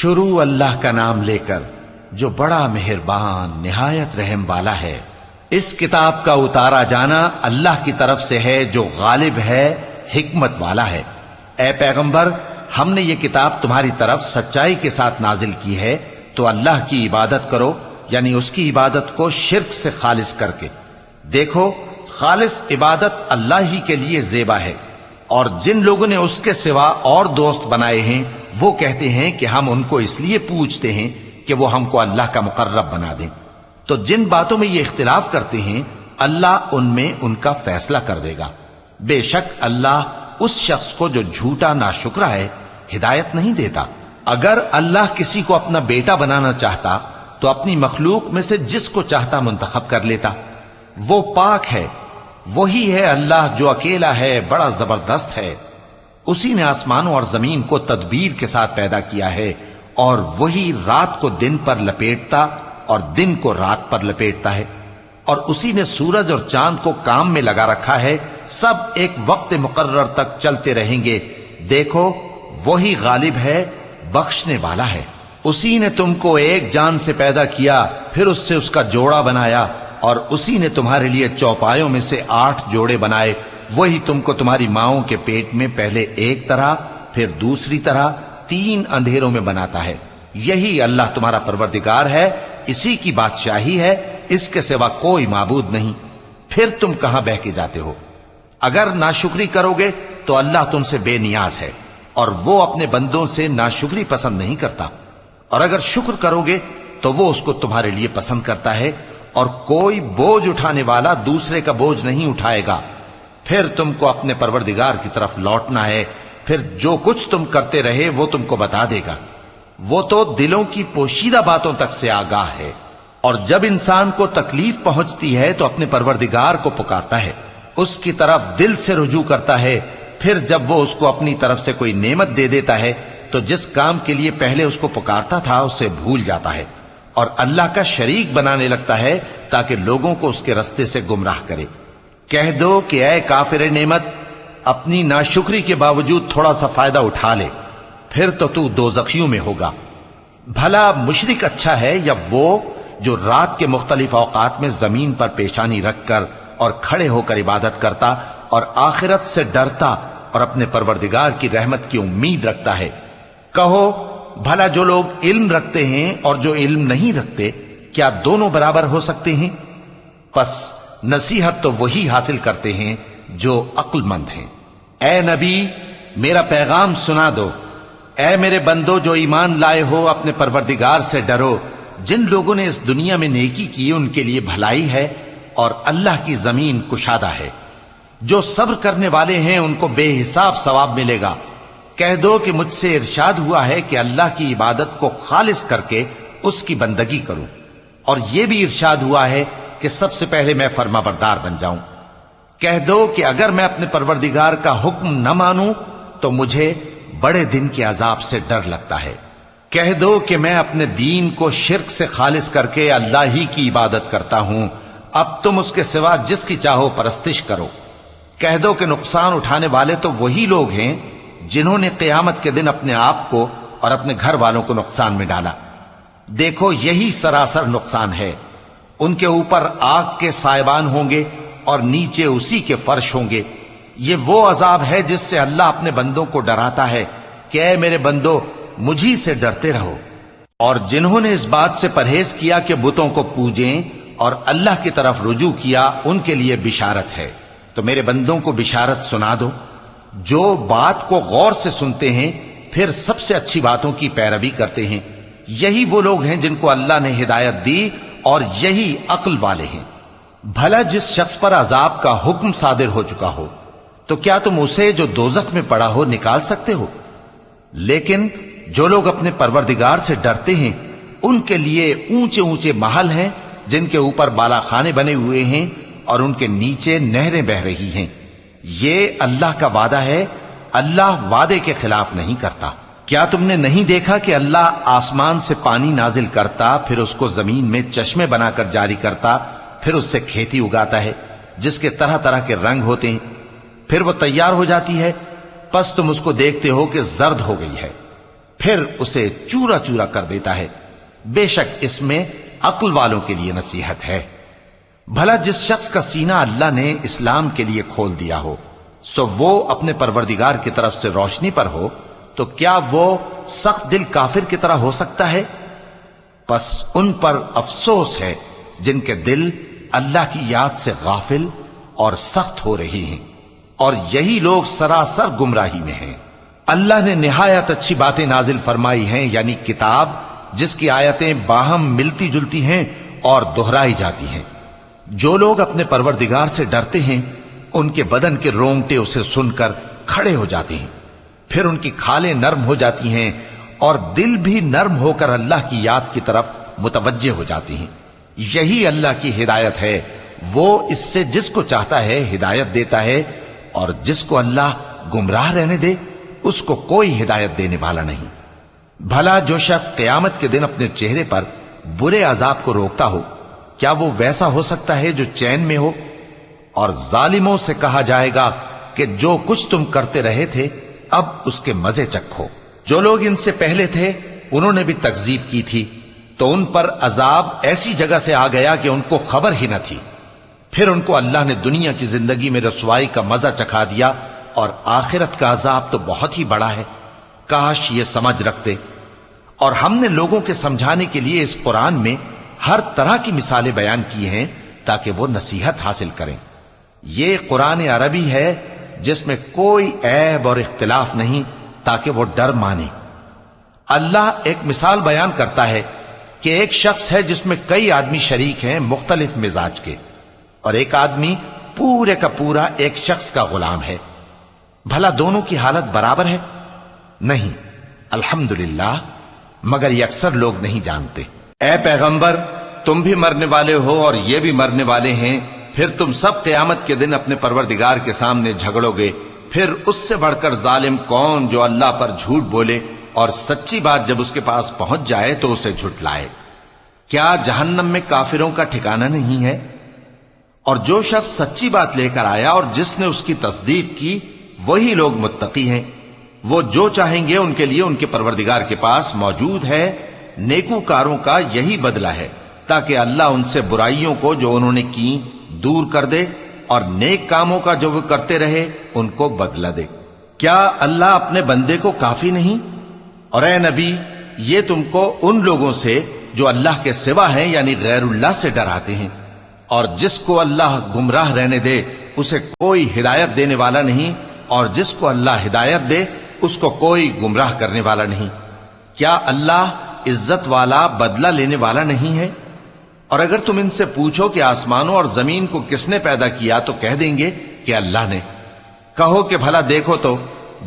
شروع اللہ کا نام لے کر جو بڑا مہربان نہایت رحم والا ہے۔ اس کتاب کا اتارا جانا اللہ کی طرف سے ہے جو غالب ہے، حکمت والا ہے۔ اے پیغمبر، ہم نے یہ کتاب تمہاری طرف سچائی کے ساتھ نازل کی ہے، تو اللہ کی عبادت کرو، یعنی اس کی عبادت کو شرک سے خالص کر کے۔ دیکھو، خالص عبادت اللہ ہی کے لیے زیبا ہے، اور جن لوگوں نے اس کے سوا اور دوست بنائے ہیں وہ کہتے ہیں کہ ہم ان کو اس لیے پوچھتے ہیں کہ وہ ہم کو اللہ کا مقرب بنا دیں۔ تو جن باتوں میں یہ اختلاف کرتے ہیں اللہ ان میں ان کا فیصلہ کر دے گا۔ بے شک اللہ اس شخص کو جو جھوٹا ناشکرا ہے ہدایت نہیں دیتا۔ اگر اللہ کسی کو اپنا بیٹا بنانا چاہتا تو اپنی مخلوق میں سے جس کو چاہتا منتخب کر لیتا۔ وہ پاک ہے، وہی ہے اللہ جو اکیلا ہے، بڑا زبردست ہے۔ اسی نے آسمانوں اور زمین کو تدبیر کے ساتھ پیدا کیا ہے، اور وہی رات کو دن پر لپیٹتا اور دن کو رات پر لپیٹتا ہے، اور اسی نے سورج اور چاند کو کام میں لگا رکھا ہے، سب ایک وقت مقرر تک چلتے رہیں گے۔ دیکھو، وہی غالب ہے، بخشنے والا ہے۔ اسی نے تم کو ایک جان سے پیدا کیا، پھر اس سے اس کا جوڑا بنایا، اور اسی نے تمہارے لیے چوپایوں میں سے 8 جوڑے بنائے۔ وہی تم کو تمہاری ماؤں کے پیٹ میں پہلے ایک طرح، پھر دوسری طرح 3 اندھیروں میں بناتا ہے۔ یہی اللہ تمہارا پروردگار ہے، اسی کی بادشاہی ہے، اس کے سوا کوئی معبود نہیں۔ پھر تم کہاں بہ کے جاتے ہو؟ اگر ناشکری کرو گے تو اللہ تم سے بے نیاز ہے، اور وہ اپنے بندوں سے ناشکری پسند نہیں کرتا، اور اگر شکر کرو گے تو وہ اس کو تمہارے لیے پسند کرتا ہے، اور کوئی بوجھ اٹھانے والا دوسرے کا بوجھ نہیں اٹھائے گا۔ پھر تم کو اپنے پروردگار کی طرف لوٹنا ہے، پھر جو کچھ تم کرتے رہے وہ تم کو بتا دے گا۔ وہ تو دلوں کی پوشیدہ باتوں تک سے آگاہ ہے، اور جب انسان کو تکلیف پہنچتی ہے تو اپنے پروردگار کو پکارتا ہے، اس کی طرف دل سے رجوع کرتا ہے۔ پھر جب وہ اس کو اپنی طرف سے کوئی نعمت دے دیتا ہے تو جس کام کے لیے پہلے اس کو پکارتا تھا اسے بھول جاتا ہے، اور اللہ کا شریک بنانے لگتا ہے تاکہ لوگوں کو اس کے رستے سے گمراہ کرے۔ کہہ دو کہ اے کافر نعمت، اپنی ناشکری کے باوجود تھوڑا سا فائدہ اٹھا لے، پھر تو دوزخیوں میں ہوگا۔ بھلا مشرک اچھا ہے یا وہ جو رات کے مختلف اوقات میں زمین پر پیشانی رکھ کر اور کھڑے ہو کر عبادت کرتا اور آخرت سے ڈرتا اور اپنے پروردگار کی رحمت کی امید رکھتا ہے۔ کہو، بھلا جو لوگ علم رکھتے ہیں اور جو علم نہیں رکھتے، کیا دونوں برابر ہو سکتے ہیں؟ پس نصیحت تو وہی حاصل کرتے ہیں جو عقل مند ہیں۔ اے نبی، میرا پیغام سنا دو۔ اے میرے بندو جو ایمان لائے ہو، اپنے پروردگار سے ڈرو۔ جن لوگوں نے اس دنیا میں نیکی کی ان کے لیے بھلائی ہے، اور اللہ کی زمین کشادہ ہے۔ جو صبر کرنے والے ہیں ان کو بے حساب ثواب ملے گا۔ کہہ دو کہ مجھ سے ارشاد ہوا ہے کہ اللہ کی عبادت کو خالص کر کے اس کی بندگی کروں، اور یہ بھی ارشاد ہوا ہے کہ سب سے پہلے میں فرما بردار بن جاؤں۔ کہہ دو کہ اگر میں اپنے پروردگار کا حکم نہ مانوں تو مجھے بڑے دن کے عذاب سے ڈر لگتا ہے۔ کہہ دو کہ میں اپنے دین کو شرک سے خالص کر کے اللہ ہی کی عبادت کرتا ہوں، اب تم اس کے سوا جس کی چاہو پرستش کرو۔ کہہ دو کہ نقصان اٹھانے والے تو وہی لوگ ہیں جنہوں نے قیامت کے دن اپنے آپ کو اور اپنے گھر والوں کو نقصان میں ڈالا۔ دیکھو، یہی سراسر نقصان ہے۔ ان کے اوپر آگ کے سائبان ہوں گے اور نیچے اسی کے فرش ہوں گے۔ یہ وہ عذاب ہے جس سے اللہ اپنے بندوں کو ڈراتا ہے کہ اے میرے بندو، مجھی سے ڈرتے رہو۔ اور جنہوں نے اس بات سے پرہیز کیا کہ بتوں کو پوجیں اور اللہ کی طرف رجوع کیا، ان کے لیے بشارت ہے۔ تو میرے بندوں کو بشارت سنا دو، جو بات کو غور سے سنتے ہیں پھر سب سے اچھی باتوں کی پیروی کرتے ہیں۔ یہی وہ لوگ ہیں جن کو اللہ نے ہدایت دی، اور یہی عقل والے ہیں۔ بھلا جس شخص پر عذاب کا حکم صادر ہو چکا ہو، تو کیا تم اسے جو دوزخ میں پڑا ہو نکال سکتے ہو؟ لیکن جو لوگ اپنے پروردگار سے ڈرتے ہیں ان کے لیے اونچے اونچے محل ہیں جن کے اوپر بالا خانے بنے ہوئے ہیں اور ان کے نیچے نہریں بہ رہی ہیں۔ یہ اللہ کا وعدہ ہے، اللہ وعدے کے خلاف نہیں کرتا۔ کیا تم نے نہیں دیکھا کہ اللہ آسمان سے پانی نازل کرتا، پھر اس کو زمین میں چشمے بنا کر جاری کرتا، پھر اس سے کھیتی اگاتا ہے جس کے طرح طرح کے رنگ ہوتے ہیں، پھر وہ تیار ہو جاتی ہے، پس تم اس کو دیکھتے ہو کہ زرد ہو گئی ہے، پھر اسے چورا چورا کر دیتا ہے۔ بے شک اس میں عقل والوں کے لیے نصیحت ہے۔ بھلا جس شخص کا سینہ اللہ نے اسلام کے لیے کھول دیا ہو، سو وہ اپنے پروردگار کی طرف سے روشنی پر ہو، تو کیا وہ سخت دل کافر کی طرح ہو سکتا ہے؟ پس ان پر افسوس ہے جن کے دل اللہ کی یاد سے غافل اور سخت ہو رہی ہیں، اور یہی لوگ سراسر گمراہی میں ہیں۔ اللہ نے نہایت اچھی باتیں نازل فرمائی ہیں، یعنی کتاب جس کی آیتیں باہم ملتی جلتی ہیں اور دہرائی جاتی ہیں۔ جو لوگ اپنے پروردگار سے ڈرتے ہیں ان کے بدن کے رونگٹے اسے سن کر کھڑے ہو جاتے ہیں، پھر ان کی کھالیں نرم ہو جاتی ہیں اور دل بھی نرم ہو کر اللہ کی یاد کی طرف متوجہ ہو جاتی ہیں۔ یہی اللہ کی ہدایت ہے، وہ اس سے جس کو چاہتا ہے ہدایت دیتا ہے، اور جس کو اللہ گمراہ رہنے دے اس کو کوئی ہدایت دینے والا نہیں۔ بھلا جو شخص قیامت کے دن اپنے چہرے پر برے عذاب کو روکتا ہو، کیا وہ ویسا ہو سکتا ہے جو چین میں ہو؟ اور ظالموں سے کہا جائے گا کہ جو کچھ تم کرتے رہے تھے اب اس کے مزے چکھو۔ جو لوگ ان سے پہلے تھے انہوں نے بھی تکذیب کی تھی، تو ان پر عذاب ایسی جگہ سے آ گیا کہ ان کو خبر ہی نہ تھی۔ پھر ان کو اللہ نے دنیا کی زندگی میں رسوائی کا مزہ چکھا دیا، اور آخرت کا عذاب تو بہت ہی بڑا ہے۔ کاش یہ سمجھ رکھتے۔ اور ہم نے لوگوں کے سمجھانے کے لیے اس قرآن میں ہر طرح کی مثالیں بیان کی ہیں تاکہ وہ نصیحت حاصل کریں۔ یہ قرآن عربی ہے جس میں کوئی عیب اور اختلاف نہیں، تاکہ وہ ڈر مانے۔ اللہ ایک مثال بیان کرتا ہے کہ ایک شخص ہے جس میں کئی آدمی شریک ہیں مختلف مزاج کے، اور ایک آدمی پورے کا پورا ایک شخص کا غلام ہے۔ بھلا دونوں کی حالت برابر ہے؟ نہیں، الحمدللہ، مگر یہ اکثر لوگ نہیں جانتے۔ اے پیغمبر، تم بھی مرنے والے ہو اور یہ بھی مرنے والے ہیں، پھر تم سب قیامت کے دن اپنے پروردگار کے سامنے جھگڑو گے۔ پھر اس سے بڑھ کر ظالم کون جو اللہ پر جھوٹ بولے اور سچی بات جب اس کے پاس پہنچ جائے تو اسے جھٹلائے۔ کیا جہنم میں کافروں کا ٹھکانہ نہیں ہے؟ اور جو شخص سچی بات لے کر آیا اور جس نے اس کی تصدیق کی، وہی لوگ متقی ہیں۔ وہ جو چاہیں گے ان کے لیے ان کے پروردگار کے پاس موجود ہے۔ نیکوکاروں کا یہی بدلہ ہے، تاکہ اللہ ان سے برائیوں کو جو انہوں نے کی دور کر دے، اور نیک کاموں کا جو وہ کرتے رہے ان کو بدلہ دے۔ کیا اللہ اپنے بندے کو کافی نہیں؟ اور اے نبی، یہ تم کو ان لوگوں سے جو اللہ کے سوا ہیں یعنی غیر اللہ سے ڈراتے ہیں، اور جس کو اللہ گمراہ رہنے دے اسے کوئی ہدایت دینے والا نہیں، اور جس کو اللہ ہدایت دے اس کو کوئی گمراہ کرنے والا نہیں۔ کیا اللہ عزت والا بدلہ لینے والا نہیں ہے؟ اور اگر تم ان سے پوچھو کہ آسمانوں اور زمین کو کس نے پیدا کیا تو کہہ دیں گے کہ اللہ نے۔ کہو کہ بھلا دیکھو تو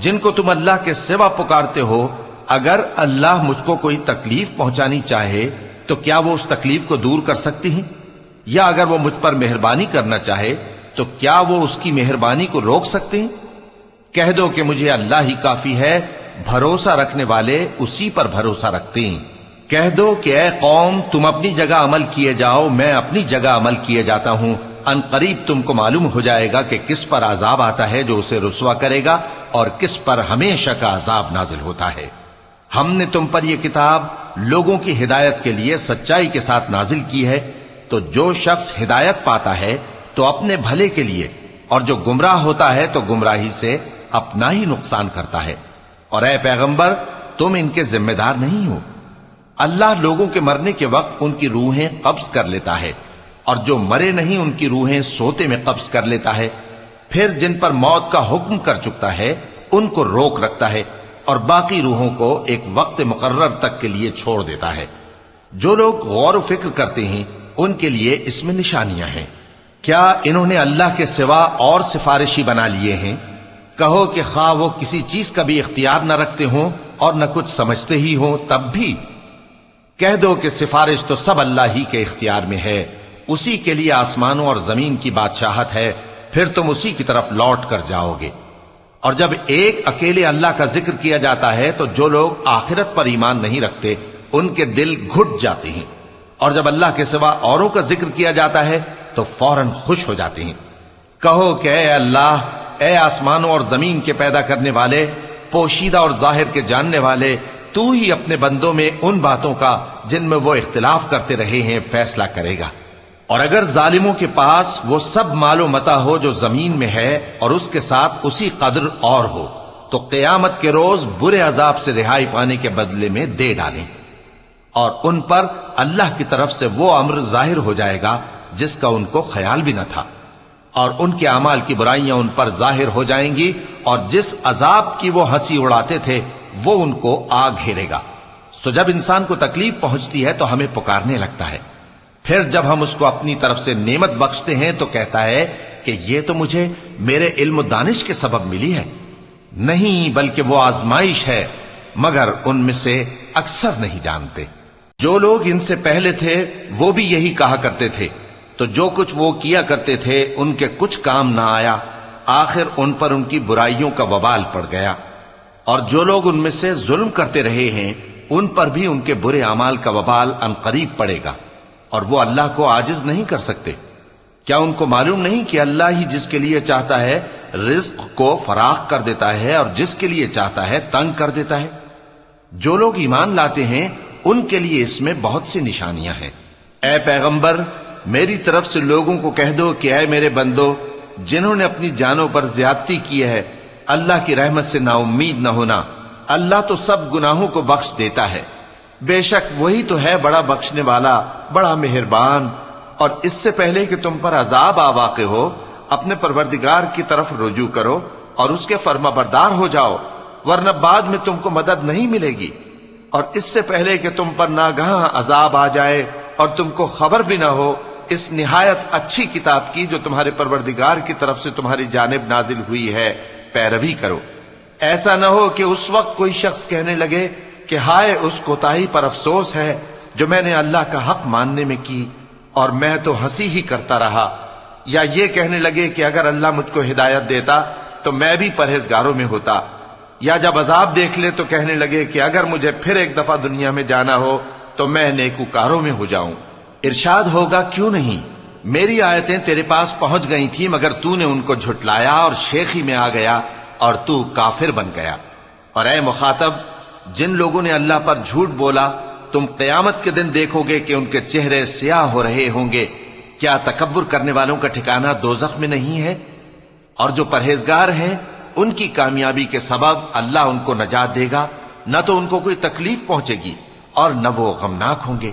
جن کو تم اللہ کے سوا پکارتے ہو، اگر اللہ مجھ کو کوئی تکلیف پہنچانی چاہے تو کیا وہ اس تکلیف کو دور کر سکتی ہیں؟ یا اگر وہ مجھ پر مہربانی کرنا چاہے تو کیا وہ اس کی مہربانی کو روک سکتے ہیں؟ کہہ دو کہ مجھے اللہ ہی کافی ہے، بھروسہ رکھنے والے اسی پر بھروسہ رکھتے ہیں۔ کہہ دو کہ اے قوم، تم اپنی جگہ عمل کیے جاؤ، میں اپنی جگہ عمل کیے جاتا ہوں۔ ان قریب تم کو معلوم ہو جائے گا کہ کس پر عذاب آتا ہے جو اسے رسوا کرے گا، اور کس پر ہمیشہ کا عذاب نازل ہوتا ہے۔ ہم نے تم پر یہ کتاب لوگوں کی ہدایت کے لیے سچائی کے ساتھ نازل کی ہے، تو جو شخص ہدایت پاتا ہے تو اپنے بھلے کے لیے، اور جو گمراہ ہوتا ہے تو گمراہی سے اپنا ہی نقصان کرتا ہے۔ اور اے پیغمبر، تم ان کے ذمہ دار نہیں ہو۔ اللہ لوگوں کے مرنے کے وقت ان کی روحیں قبض کر لیتا ہے، اور جو مرے نہیں ان کی روحیں سوتے میں قبض کر لیتا ہے۔ پھر جن پر موت کا حکم کر چکتا ہے ان کو روک رکھتا ہے، اور باقی روحوں کو ایک وقت مقرر تک کے لیے چھوڑ دیتا ہے۔ جو لوگ غور و فکر کرتے ہیں ان کے لیے اس میں نشانیاں ہیں۔ کیا انہوں نے اللہ کے سوا اور سفارشی بنا لیے ہیں؟ کہو کہ خواہ وہ کسی چیز کا بھی اختیار نہ رکھتے ہوں اور نہ کچھ سمجھتے ہی ہوں تب بھی کہہ دو کہ سفارش تو سب اللہ ہی کے اختیار میں ہے، اسی کے لیے آسمانوں اور زمین کی بادشاہت ہے، پھر تم اسی کی طرف لوٹ کر جاؤ گے۔ اور جب ایک اکیلے اللہ کا ذکر کیا جاتا ہے تو جو لوگ آخرت پر ایمان نہیں رکھتے ان کے دل گھٹ جاتے ہیں، اور جب اللہ کے سوا اوروں کا ذکر کیا جاتا ہے تو فوراً خوش ہو جاتے ہیں۔ کہو کہ اے اللہ، اے آسمانوں اور زمین کے پیدا کرنے والے، پوشیدہ اور ظاہر کے جاننے والے، تو ہی اپنے بندوں میں ان باتوں کا جن میں وہ اختلاف کرتے رہے ہیں فیصلہ کرے گا۔ اور اگر ظالموں کے پاس وہ سب مال و متاع ہو جو زمین میں ہے اور اس کے ساتھ اسی قدر اور ہو تو قیامت کے روز برے عذاب سے رہائی پانے کے بدلے میں دے ڈالیں، اور ان پر اللہ کی طرف سے وہ امر ظاہر ہو جائے گا جس کا ان کو خیال بھی نہ تھا، اور ان کے اعمال کی برائیاں ان پر ظاہر ہو جائیں گی، اور جس عذاب کی وہ ہنسی اڑاتے تھے وہ ان کو آ گھیرے گا۔ سو جب انسان کو تکلیف پہنچتی ہے تو ہمیں پکارنے لگتا ہے، پھر جب ہم اس کو اپنی طرف سے نعمت بخشتے ہیں تو کہتا ہے کہ یہ تو مجھے میرے علم و دانش کے سبب ملی ہے۔ نہیں، بلکہ وہ آزمائش ہے، مگر ان میں سے اکثر نہیں جانتے۔ جو لوگ ان سے پہلے تھے وہ بھی یہی کہا کرتے تھے، تو جو کچھ وہ کیا کرتے تھے ان کے کچھ کام نہ آیا، آخر ان پر ان کی برائیوں کا وبال پڑ گیا۔ اور جو لوگ ان میں سے ظلم کرتے رہے ہیں ان پر بھی ان کے برے اعمال کا وبال عنقریب پڑے گا، اور وہ اللہ کو عاجز نہیں کر سکتے۔ کیا ان کو معلوم نہیں کہ اللہ ہی جس کے لیے چاہتا ہے رزق کو فراخ کر دیتا ہے اور جس کے لیے چاہتا ہے تنگ کر دیتا ہے؟ جو لوگ ایمان لاتے ہیں ان کے لیے اس میں بہت سی نشانیاں ہیں۔ اے پیغمبر، میری طرف سے لوگوں کو کہہ دو کہ اے میرے بندو، جنہوں نے اپنی جانوں پر زیادتی کی ہے، اللہ کی رحمت سے نا امید نہ ہونا۔ اللہ تو سب گناہوں کو بخش دیتا ہے، بے شک وہی تو ہے بڑا بخشنے والا، بڑا مہربان۔ اور اس سے پہلے کہ تم پر عذاب آ واقع ہو، اپنے پروردگار کی طرف رجوع کرو اور اس کے فرما بردار ہو جاؤ، ورنہ بعد میں تم کو مدد نہیں ملے گی۔ اور اس سے پہلے کہ تم پر ناگہاں عذاب آ جائے اور تم کو خبر بھی نہ ہو، اس نہایت اچھی کتاب کی جو تمہارے پروردگار کی طرف سے تمہاری جانب نازل ہوئی ہے پیروی کرو۔ ایسا نہ ہو کہ اس وقت کوئی شخص کہنے لگے کہ ہائے اس کوتاہی پر افسوس ہے جو میں نے اللہ کا حق ماننے میں کی، اور میں تو ہنسی ہی کرتا رہا، یا یہ کہنے لگے کہ اگر اللہ مجھ کو ہدایت دیتا تو میں بھی پرہیزگاروں میں ہوتا، یا جب عذاب دیکھ لے تو کہنے لگے کہ اگر مجھے پھر ایک دفعہ دنیا میں جانا ہو تو میں نیکوکاروں میں ہو جاؤں۔ ارشاد ہوگا کیوں نہیں، میری آیتیں تیرے پاس پہنچ گئی تھی مگر تو نے ان کو جھٹلایا اور شیخی میں آ گیا اور تو کافر بن گیا۔ اور اے مخاطب، جن لوگوں نے اللہ پر جھوٹ بولا تم قیامت کے دن دیکھو گے کہ ان کے چہرے سیاہ ہو رہے ہوں گے۔ کیا تکبر کرنے والوں کا ٹھکانہ دوزخ میں نہیں ہے؟ اور جو پرہیزگار ہیں ان کی کامیابی کے سبب اللہ ان کو نجات دے گا، نہ تو ان کو کوئی تکلیف پہنچے گی اور نہ وہ غمناک ہوں گے۔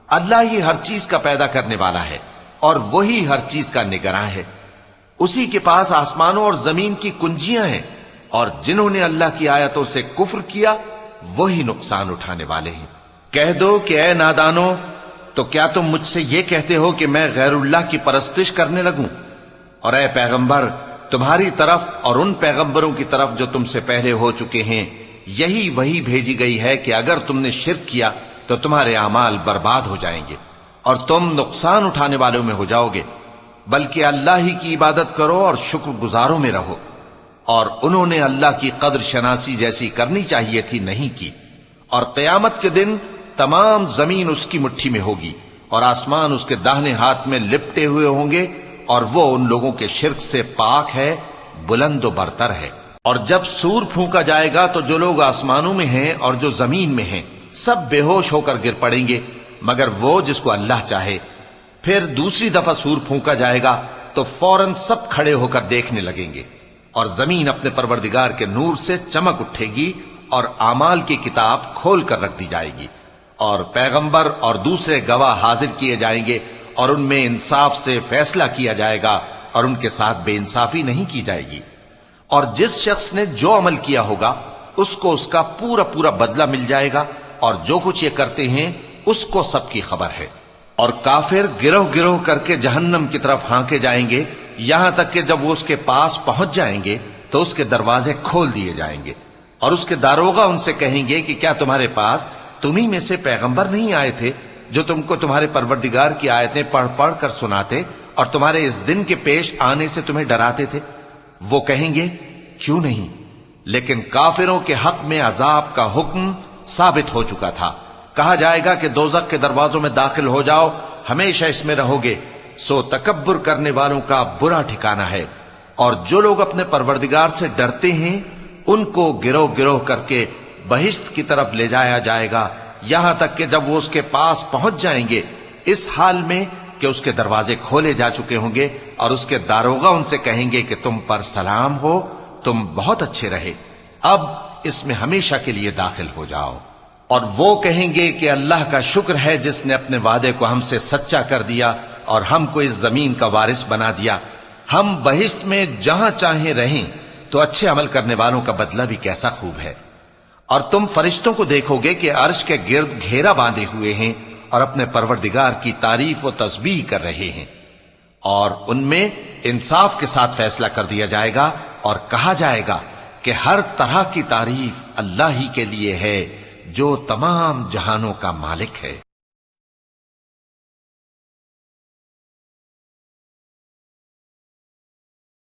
اللہ ہی ہر چیز کا پیدا کرنے والا ہے اور وہی ہر چیز کا نگراں ہے۔ اسی کے پاس آسمانوں اور زمین کی کنجیاں ہیں، اور جنہوں نے اللہ کی آیتوں سے کفر کیا وہی نقصان اٹھانے والے ہیں۔ کہہ دو کہ اے نادانو، تو کیا تم مجھ سے یہ کہتے ہو کہ میں غیر اللہ کی پرستش کرنے لگوں؟ اور اے پیغمبر، تمہاری طرف اور ان پیغمبروں کی طرف جو تم سے پہلے ہو چکے ہیں یہی وہی بھیجی گئی ہے کہ اگر تم نے شرک کیا تو تمہارے اعمال برباد ہو جائیں گے اور تم نقصان اٹھانے والوں میں ہو جاؤ گے، بلکہ اللہ ہی کی عبادت کرو اور شکر گزاروں میں رہو۔ اور انہوں نے اللہ کی قدر شناسی جیسی کرنی چاہیے تھی نہیں کی۔ اور قیامت کے دن تمام زمین اس کی مٹھی میں ہوگی اور آسمان اس کے داہنے ہاتھ میں لپٹے ہوئے ہوں گے، اور وہ ان لوگوں کے شرک سے پاک ہے، بلند و برتر ہے۔ اور جب سور پھونکا جائے گا تو جو لوگ آسمانوں میں ہیں اور جو زمین میں ہیں سب بے ہوش ہو کر گر پڑیں گے مگر وہ جس کو اللہ چاہے۔ پھر دوسری دفعہ سور پھونکا جائے گا تو فوراً سب کھڑے ہو کر دیکھنے لگیں گے، اور زمین اپنے پروردگار کے نور سے چمک اٹھے گی اور اعمال کی کتاب کھول کر رکھ دی جائے گی، اور پیغمبر اور دوسرے گواہ حاضر کیے جائیں گے، اور ان میں انصاف سے فیصلہ کیا جائے گا اور ان کے ساتھ بے انصافی نہیں کی جائے گی۔ اور جس شخص نے جو عمل کیا ہوگا اس کو اس کا پورا پورا بدلہ مل جائے گا، اور جو کچھ یہ کرتے ہیں اس کو سب کی خبر ہے۔ اور کافر گروہ گروہ کر کے جہنم کی طرف ہانکے جائیں گے، یہاں تک کہ جب وہ اس کے پاس پہنچ جائیں گے تو اس کے دروازے کھول دیے جائیں گے، اور اس کے داروغہ ان سے کہیں گے کہ کیا تمہارے پاس تمہیں میں سے پیغمبر نہیں آئے تھے جو تم کو تمہارے پروردگار کی آیتیں پڑھ پڑھ کر سناتے اور تمہارے اس دن کے پیش آنے سے تمہیں ڈراتے تھے؟ وہ کہیں گے کیوں نہیں، لیکن کافروں کے حق میں عذاب کا حکم ثابت ہو چکا تھا۔ کہا جائے گا کہ دوزخ کے دروازوں میں داخل ہو جاؤ، ہمیشہ اس میں رہو گے، سو تکبر کرنے والوں کا برا ٹھکانہ ہے۔ اور جو لوگ اپنے پروردگار سے ڈرتے ہیں ان کو گروہ گروہ کر کے بہشت کی طرف لے جایا جائے گا، یہاں تک کہ جب وہ اس کے پاس پہنچ جائیں گے اس حال میں کہ اس کے دروازے کھولے جا چکے ہوں گے اور اس کے داروغہ ان سے کہیں گے کہ تم پر سلام ہو، تم بہت اچھے رہے، اب اس میں ہمیشہ کے لیے داخل ہو جاؤ۔ اور وہ کہیں گے کہ اللہ کا شکر ہے جس نے اپنے وعدے کو ہم سے سچا کر دیا اور ہم کو اس زمین کا وارث بنا دیا، ہم بہشت میں جہاں چاہیں رہیں، تو اچھے عمل کرنے والوں کا بدلہ بھی کیسا خوب ہے۔ اور تم فرشتوں کو دیکھو گے کہ عرش کے گرد گھیرا باندھے ہوئے ہیں اور اپنے پروردگار کی تعریف و تسبیح کر رہے ہیں، اور ان میں انصاف کے ساتھ فیصلہ کر دیا جائے گا اور کہا جائے گا کہ ہر طرح کی تعریف اللہ ہی کے لیے ہے جو تمام جہانوں کا مالک ہے۔